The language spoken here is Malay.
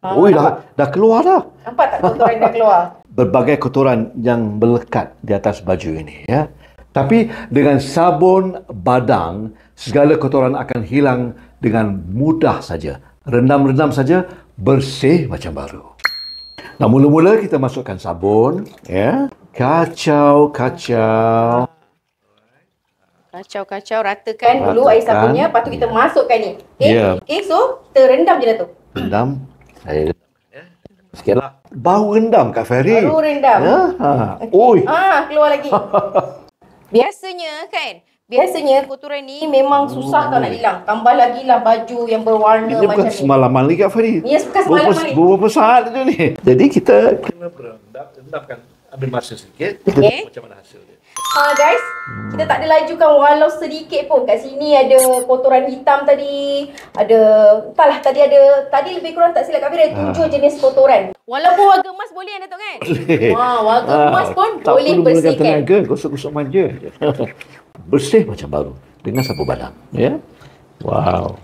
Ui, dah keluar dah. Nampak tak kotoran dah keluar? Berbagai kotoran yang melekat di atas baju ini, ya. Tapi dengan sabun badang, segala kotoran akan hilang dengan mudah saja. Rendam-rendam saja, bersih macam baru. Nah, mula-mula kita masukkan sabun, ya. Kacau. Kacau, ratakan dulu air sabunnya, lepas tu kita masukkan ni. Okay? Ya. Okay, so kita rendam je dah tu. Rendam. Saya sikitlah. Bau rendam, Kak Ferry. Baru rendam. Ya. Okay. Ui. Keluar lagi. Biasanya kotoran ni memang susah tau nak hilang. Tambah lagi lah baju yang berwarna Ini macam bukan ni. semalaman lagi, Kak Ferry. Ni bukan semalaman lagi. Beberapa saat itu ni. Jadi kita kena rendamkan, ambil masa sedikit. Okay. Macam mana hasil dia. Guys, kita tak ada lajukan walau sedikit pun. Kat sini ada kotoran hitam tadi. Tadi lebih kurang tak silap Kak Fira ada 7 jenis kotoran. Walaupun warga emas boleh Datuk kan? Boleh. Warga emas pun tak boleh perlu menggunakan bersihkan. tenaga, gosok-gosok manja. Bersih macam baru dengan sapu badang, ya. Wow.